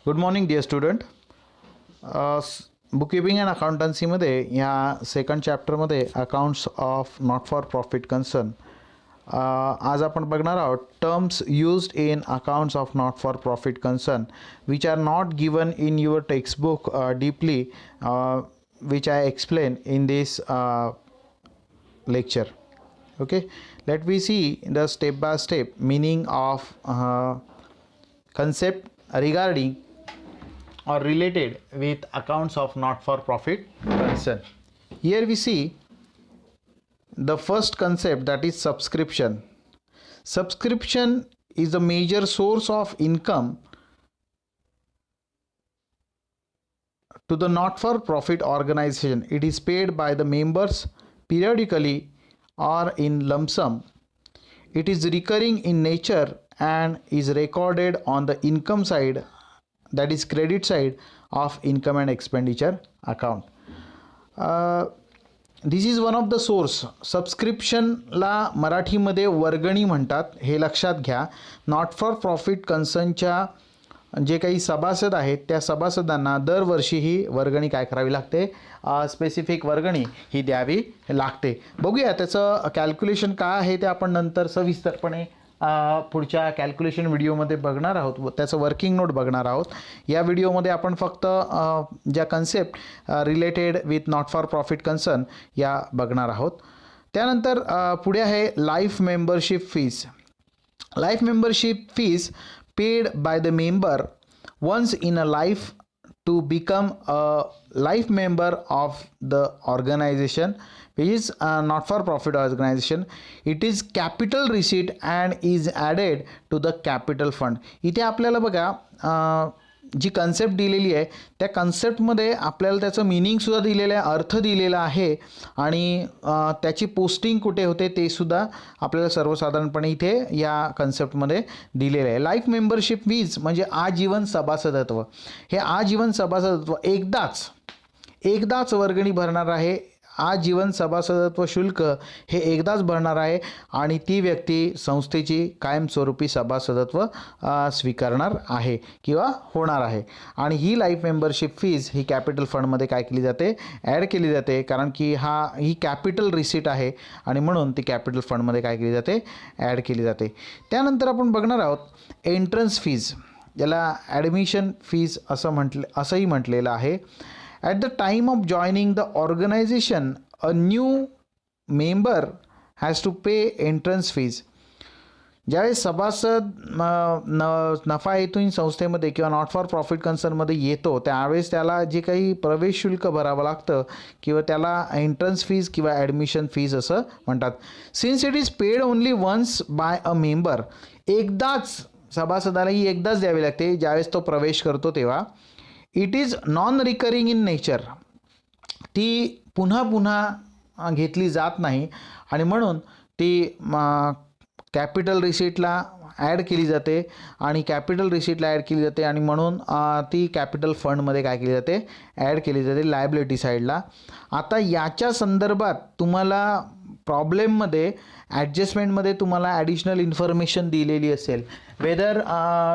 Good morning dear student. Bookkeeping and अकाउंटन्सीमध्ये ह्या second चॅप्टरमध्ये accounts of not for profit concern आज आपण बघणार आहोत terms used in accounts of not for profit concern which are not given in your textbook deeply which I explain in this lecture. Okay, let me see the step by step meaning of concept regarding or related with accounts of not for profit concern. Here we see the first concept, that is subscription. Subscription is a major source of income to the not-for-profit organization. It is paid by the members periodically or in lump sum. It is recurring in nature and is recorded on the income side, that is credit side of income and expenditure account. This is one of the source. सबस्क्रिप्शनला मराठीमध्ये वर्गणी म्हणतात, हे लक्षात घ्या. Not for profit कन्सर्नच्या जे काही सभासद आहेत त्या सभासदांना दरवर्षी ही वर्गणी काय करावी लागते, स्पेसिफिक वर्गणी ही द्यावी लागते. बघूया त्याचं कॅल्क्युलेशन काय आहे ते आपण नंतर सविस्तरपणे पुढच्या कॅल्क्युलेशन व्हिडिओमध्ये बघणार आहोत, त्याचं वर्किंग नोट बघणार आहोत. या व्हिडिओमध्ये आपण फक्त ज्या concept related with not for profit concern या बघणार आहोत. त्यानंतर पुढे आहे life membership fees. Life membership fees paid by the member once in a life to become a life member of the organization which is a not for profit organization. It is capital receipt and is added to the capital fund. इथे आपल्याला बघा जी concept दिलेली आहे त्या कन्सेप्टमध्ये आपल्याला त्याचं मिनिंगसुद्धा दिलेलं आहे, अर्थ दिलेला आहे आणि त्याची पोस्टिंग कुठे होते ते सुद्धा आपल्याला सर्वसाधारणपणे इथे या कन्सेप्टमध्ये दिलेलं आहे. लाईफ मेंबरशिप फीज म्हणजे आजीवन सभासदत्व. हे आजीवन सभासदत्व एकदाच वर्गणी भरणार आहे. आजीवन सभासदत्व शुल्क हे एकदाच भरणार आहे आणि ती व्यक्ती संस्थेची कायमस्वरूपी सभासदत्व स्वीकारणार आहे किंवा होणार आहे. आणि ही लाईफ मेंबरशिप फीज ही कॅपिटल फंडमध्ये काय केली जाते, ॲड केली जाते, कारण की ही कॅपिटल रिसीट आहे आणि म्हणून ती कॅपिटल फंडमध्ये काय केली जाते, ॲड केली जाते. त्यानंतर आपण बघणार आहोत एंट्रन्स फीज, ज्याला ॲडमिशन फीज असंही म्हटलेलं आहे. At the time of joining the organization, a new member has to pay entrance fees. ज्यावेळेस सभासद नफा हेतून संस्थेमध्ये किंवा नॉट फॉर प्रॉफिट कन्सर्नमध्ये येतो त्यावेळेस त्याला जे काही प्रवेश शुल्क भरावं लागतं किंवा त्याला एंट्रन्स फीज किंवा ॲडमिशन फीज असं म्हणतात. Since it is paid only once by a member, एकदाच सभासदाला ही एकदाच द्यावी लागते ज्यावेळेस तो प्रवेश करतो तेव्हा. It is non recurring in nature, ती पुन्हा पुन्हा घेतली जात नाही आणि म्हणून ती कॅपिटल रिसीटला ॲड केली जाते आणि कॅपिटल रिसीटला ॲड केली जाते आणि म्हणून ती कॅपिटल फंडमध्ये काय केली जाते, ॲड केली जाते लायबिलिटी साईडला. आता याच्या संदर्भात तुम्हाला प्रॉब्लेममध्ये ॲडजस्टमेंटमध्ये तुम्हाला ॲडिशनल इन्फॉर्मेशन दिलेली असेल, whether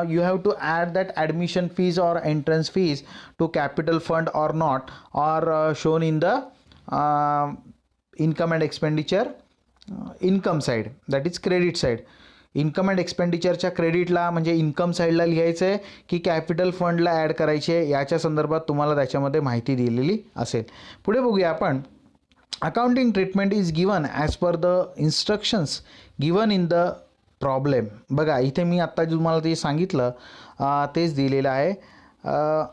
you have to add that admission fees or entrance fees to capital fund or not, or shown in the income and expenditure income side, that is credit side. Income and एक्सपेंडिचरच्या क्रेडिटला म्हणजे income साईडला लिहायचं आहे की capital फंडला add करायचे आहे, याच्या संदर्भात तुम्हाला त्याच्यामध्ये माहिती दिलेली असेल. पुढे बघूया आपण. Accounting treatment is given as per the instructions given in the problem. बघा इथे मी आत्ता तुम्हाला ते सांगितलं तेच दिलेलं आहे.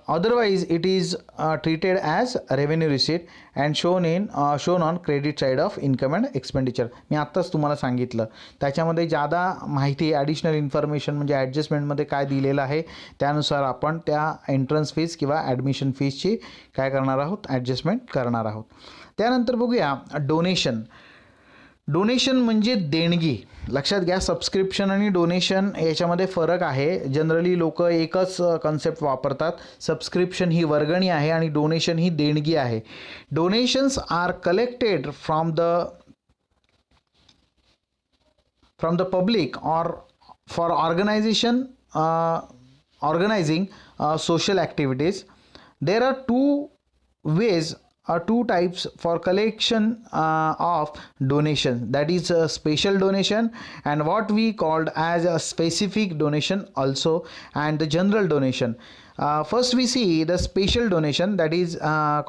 Otherwise it is treated as revenue receipt and shown on credit side of income and expenditure. मी आत्ताच तुम्हाला सांगितलं. त्याच्यामध्ये जादा माहिती ॲडिशनल इन्फॉर्मेशन म्हणजे ॲडजस्टमेंटमध्ये काय दिलेलं आहे त्यानुसार आपण त्या एंट्रन्स फीज किंवा ॲडमिशन फीजची काय करणार आहोत, ॲडजस्टमेंट करणार आहोत. त्यानंतर बघूया डोनेशन. डोनेशन म्हणजे देणगी. लक्षात घ्या, सबस्क्रिप्शन आणि डोनेशन याच्यामध्ये फरक आहे. जनरली लोक एकच कन्सेप्ट वापरतात. सबस्क्रिप्शन ही वर्गणी आहे आणि डोनेशन ही देणगी आहे. Donations are collected from the public or for organization organizing social activities. There are two ways or two types for collection of donation, that is a special donation and what we called as a specific donation also, and the general donation. First we see the special donation, that is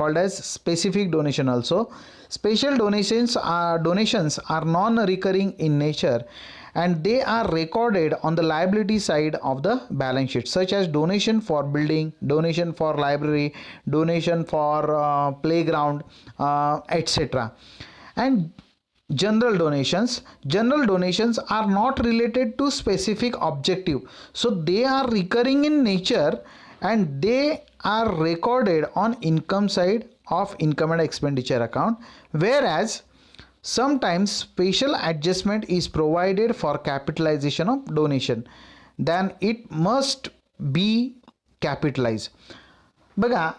called as specific donation also. Special donations are non-recurring in nature and they are recorded on the liability side of the balance sheet, such as donation for building, donation for library, donation for playground, etc. And general donations are not related to specific objective, so they are recurring in nature and they are recorded on income side of income and expenditure account, whereas sometimes special adjustment is provided for capitalization of donation, then it must be capitalized. बघा,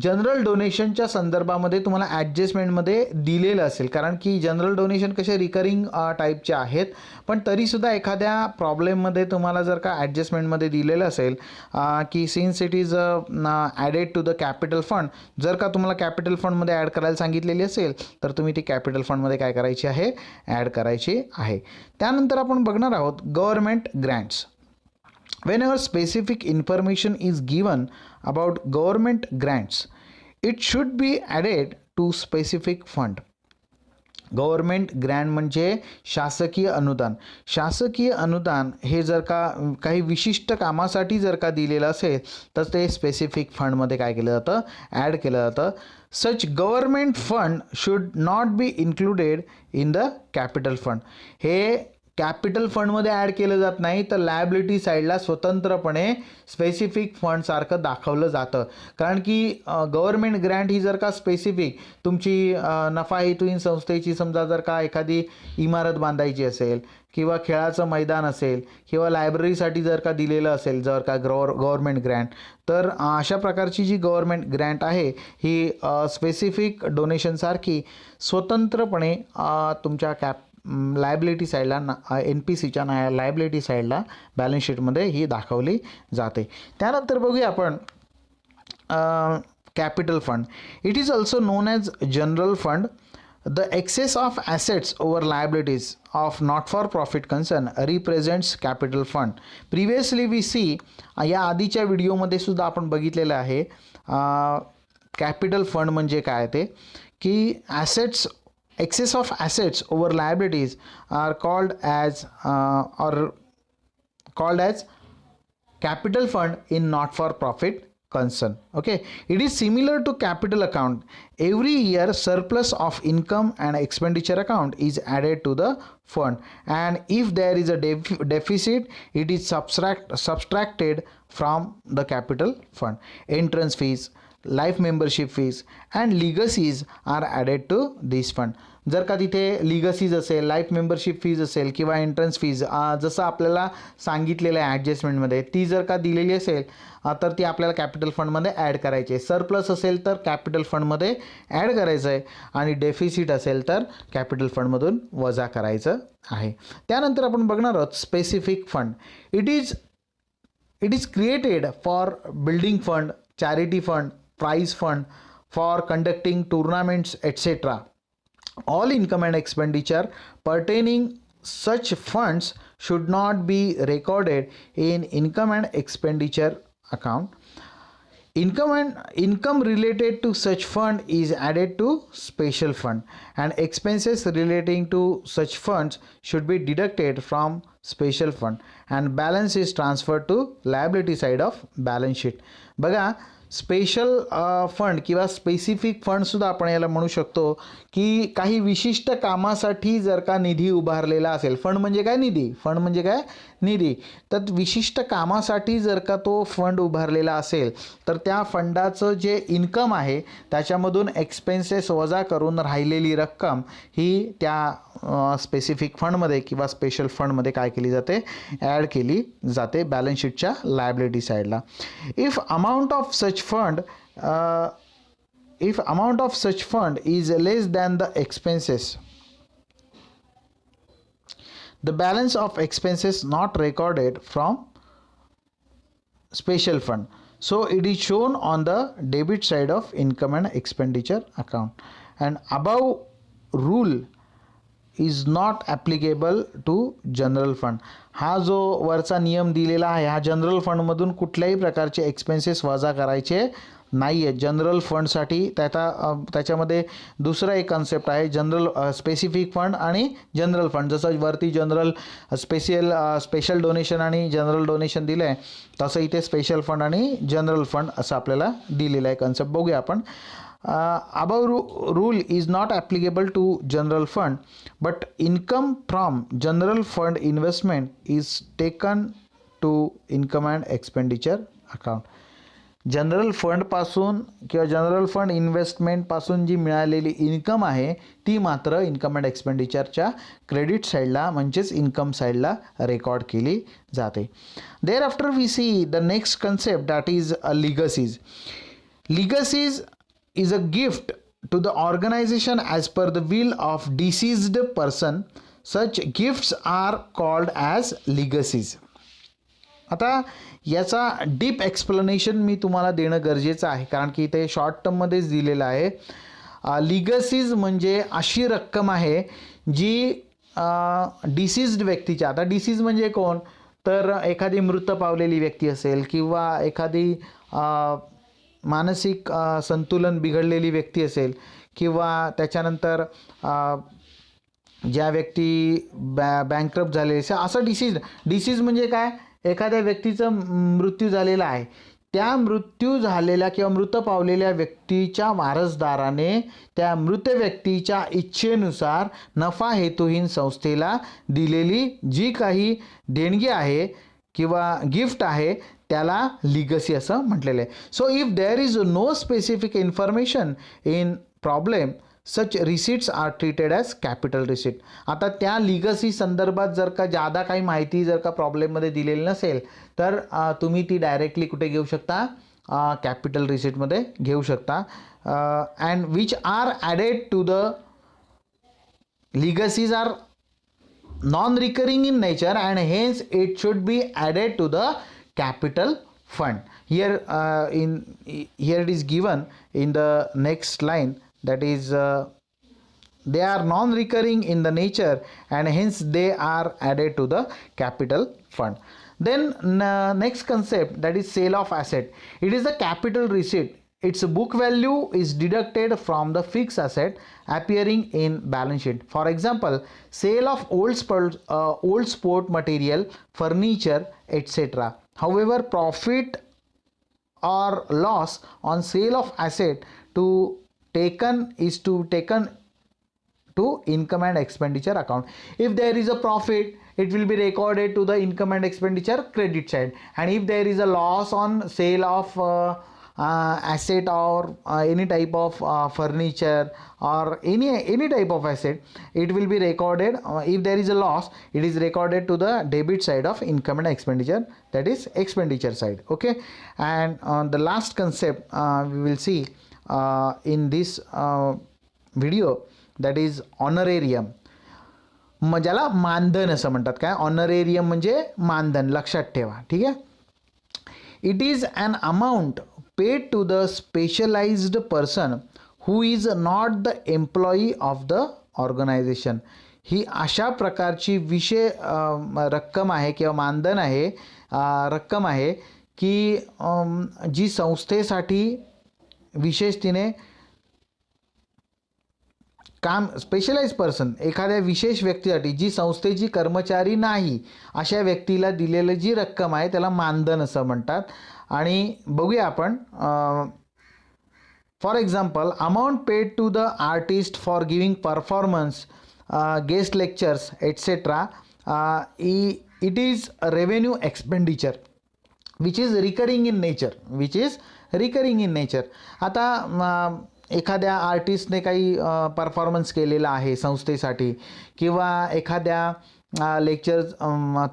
general डोनेशनच्या संदर्भामध्ये तुम्हाला ॲडजस्टमेंटमध्ये दिलेलं असेल, कारण की general donation कसे recurring टाईपचे आहेत, पण तरीसुद्धा एखाद्या प्रॉब्लेममध्ये तुम्हाला जर का ॲडजस्टमेंटमध्ये दिलेलं असेल की since it is added to the capital fund, जर का तुम्हाला कॅपिटल फंडमध्ये ॲड करायला सांगितलेली असेल तर तुम्ही ती कॅपिटल फंडमध्ये काय करायची आहे, ॲड करायची आहे. त्यानंतर आपण बघणार आहोत government grants. Whenever specific information is given about government grants, it should be added to specific fund. Government Grant म्हणजे शासकीय अनुदान. शासकीय अनुदान हे जर का काही विशिष्ट कामासाठी जर का दिलेलं असेल तर ते स्पेसिफिक फंडमध्ये काय केलं जातं, ॲड केलं जातं. Such government fund should not be included in the capital fund. हे कॅपिटल फंडमध्ये ॲड केलं जात नाही, तर लायबिलिटी साईडला स्वतंत्रपणे स्पेसिफिक फंडसारखं दाखवलं जातं. कारण की गव्हर्मेंट ग्रँट ही जर का स्पेसिफिक तुमची नफा हेतुहीन संस्थेची समजा जर का एखादी इमारत बांधायची असेल किंवा खेळाचं मैदान असेल किंवा लायब्ररीसाठी जर का दिलेलं असेल जर का गव्हर्मेंट ग्रँट, तर अशा प्रकारची जी गव्हर्मेंट ग्रँट आहे ही स्पेसिफिक डोनेशनसारखी स्वतंत्रपणे तुमच्या लायबिलिटी साईडला एन पी सीच्या लायबिलिटी साईडला बॅलन्स शीटमध्ये ही दाखवली जाते. त्यानंतर बघूया आपण capital fund. It is also known as general fund. The excess of assets over liabilities of not for profit concern represents capital fund. Previously we see, या आधीच्या व्हिडिओमध्ये सुद्धा आपण बघितलेलं आहे कॅपिटल फंड म्हणजे काय ते, की assets excess of assets over liabilities are called as capital fund in not for profit concern. Okay, it is similar to capital account. Every year surplus of income and expenditure account is added to the fund, and if there is a deficit it is subtracted from the capital fund. Entrance fees, life membership fees and legacies are added to this fund. जर का तिथे लिगसीज असेल, life membership fees असेल किंवा entrance fees जसं आपल्याला सांगितलेलं आहे ॲडजस्टमेंटमध्ये, ती जर का दिलेली असेल तर ती आपल्याला कॅपिटल फंडमध्ये ॲड करायची आहे. सरप्लस असेल तर कॅपिटल फंडमध्ये ॲड करायचं आहे आणि डेफिसिट असेल तर कॅपिटल फंडमधून वजा करायचं आहे. त्यानंतर आपण बघणार आहोत specific fund. It is created for building fund, charity fund, prize fund, for conducting tournaments, etc. All income and expenditure pertaining such funds should not be recorded in income and expenditure account. Income related to such fund is added to special fund, and expenses relating to such funds should be deducted from special fund, and balance is transferred to liability side of balance sheet. बघा, special fund किंवा specific फंडसुद्धा आपण याला म्हणू शकतो की काही विशिष्ट कामासाठी जर का निधी उभारलेला असेल. फंड म्हणजे काय, निधी. फंड म्हणजे काय, निधी. तर विशिष्ट कामासाठी जर का तो फंड उभारलेला असेल तर त्या फंडाचं जे इन्कम आहे त्याच्यामधून एक्सपेन्सेस वजा करून राहिलेली रक्कम ही त्या स्पेसिफिक फंडमध्ये किंवा स्पेशल फंडमध्ये काय केली जाते, ॲड केली जाते बॅलन्स शीटच्या लायबिलिटी साईडला. If amount of such fund is less than the expenses, the balance of expenses not recorded from special fund. So it is shown on the debit side of income and expenditure account. And above rule is not applicable to general fund. हा जो वरचा नियम दिलेला आहे हा general फंडमधून कुठल्याही प्रकारचे expenses वजा करायचे नाही आहे. जनरल फंडसाठी त्याच्यामध्ये दुसरा एक कन्सेप्ट आहे जनरल स्पेसिफिक फंड आणि जनरल फंड. जसं वरती जनरल स्पेशल डोनेशन आणि जनरल डोनेशन दिलं आहे तसं इथे स्पेशल फंड आणि जनरल फंड असं आपल्याला दिलेलं आहे कन्सेप्ट. बघूया आपण. Above rule is not applicable to general fund, but income from general fund investment is taken to income and expenditure account. General फंडपासून किंवा जनरल फंड इन्व्हेस्टमेंटपासून जी मिळालेली इन्कम आहे ती मात्र इन्कम अँड एक्सपेंडिचरच्या क्रेडिट साईडला म्हणजेच इन्कम साईडला रेकॉर्ड केली जाते. There after we see the next concept that is legacies. Legacies is a gift to the organization as per the will of deceased person. Such gifts are called as legacies. आता याचा deep explanation मी तुम्हाला देणं गरजेचं आहे कारण की ते short टर्ममध्येच दिलेलं आहे. लिगसीज म्हणजे अशी रक्कम आहे जी डिसीज्ड व्यक्तीच्या, आता डिसीज म्हणजे कोण तर एखादी मृत पावलेली व्यक्ती असेल किंवा एखादी मानसिक संतुलन बिघडलेली व्यक्ती असेल किंवा त्याच्यानंतर ज्या व्यक्ती बँकरप्ट झालेले असेल असं डिसीज म्हणजे काय, एखाद्या व्यक्तीचा मृत्यू झालेला आहे त्या मृत्यू झालेल्या किंवा मृत पावलेल्या व्यक्तीच्या वारसदाराने त्या मृत व्यक्तीच्या इच्छेनुसार नफा हेतुहीन संस्थेला दिलेली जी काही देणगी आहे किंवा गिफ्ट आहे त्याला लिगसी असं म्हटलेलं आहे. So if there is no specific information in problem such receipts are treated as capital receipt. आता त्या लिगसी संदर्भात जर का जादा काही माहिती जर का प्रॉब्लेममध्ये दिलेली नसेल तर तुम्ही ती डायरेक्टली कुठे घेऊ शकता, कॅपिटल रिसीटमध्ये घेऊ शकता. And which are added to the legacies are non recurring in nature and hence it should be added to the capital fund. Here it is given in the next line, that is they are non-recurring in the nature and hence they are added to the capital fund. Then next concept, that is sale of asset. It is a capital receipt. Its book value is deducted from the fixed asset appearing in balance sheet. For example, sale of old sport material, furniture, etc. However, profit or loss on sale of asset to taken to income and expenditure account. If there is a profit, it will be recorded to the income and expenditure credit side, and if there is a loss on sale of asset or any type of furniture or any type of asset, it will be recorded. If there is a loss, it is recorded to the debit side of income and expenditure, that is expenditure side. Okay, and the last concept we will see in this video, that is honorarium. ज्याला मानधन असं म्हणतात. काय honorarium म्हणजे मानधन, लक्षात ठेवा. ठीक आहे. It is an amount paid to the specialized person who is not the employee of the organization. ही अशा प्रकारची रक्कम आहे किंवा मानधन आहे, रक्कम आहे की जी संस्थेसाठी विशेषतेने काम, स्पेशलाइज पर्सन, एखाद्या विशेष व्यक्तीसाठी जी संस्थेची कर्मचारी नाही अशा व्यक्तीला दिलेली जी रक्कम आहे त्याला मानधन असं म्हणतात. आणि बघूया आपण. For example, amount paid to the artist for giving performance, guest lectures etcetera, it is revenue expenditure which is recurring in nature. आता एखाद्या आर्टिस्टने काही परफॉर्मन्स केलेला आहे संस्थेसाठी किंवा एखाद्या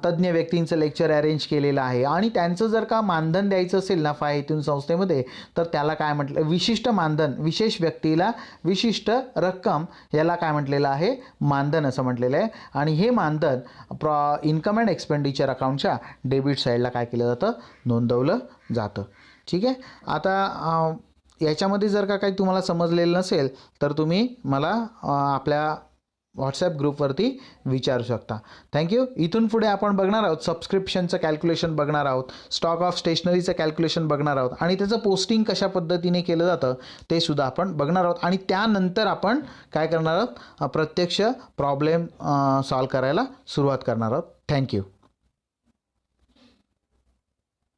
तज्ज्ञ व्यक्तींचं लेक्चर अरेंज केलेलं आहे आणि त्यांचं जर का मानधन द्यायचं असेल नफा हेतून संस्थेमध्ये, तर त्याला काय म्हटलं, विशिष्ट मानधन, विशेष व्यक्तीला विशिष्ट रक्कम, याला काय म्हटलेलं आहे, मानधन असं म्हटलेलं आहे. आणि हे मानधन इन्कम अँड एक्सपेंडिचर अकाउंटच्या डेबिट साईडला काय केलं जातं, नोंदवलं जातं. ठीक आहे. आता याच्यामध्ये जर का काही तुम्हाला समजलेलं नसेल तर तुम्ही मला आपल्या व्हॉट्सॲप ग्रुपवरती विचारू शकता. थँक्यू. इथून पुढे आपण बघणार आहोत सबस्क्रिप्शनचं कॅल्क्युलेशन बघणार आहोत, स्टॉक ऑफ स्टेशनरीचं कॅल्क्युलेशन बघणार आहोत आणि त्याचं पोस्टिंग कशा पद्धतीने केलं जातं ते सुद्धा आपण बघणार आहोत. आणि त्यानंतर आपण काय करणार आहोत, प्रत्यक्ष प्रॉब्लेम सॉल्व करायला सुरुवात करणार आहोत. थँक्यू.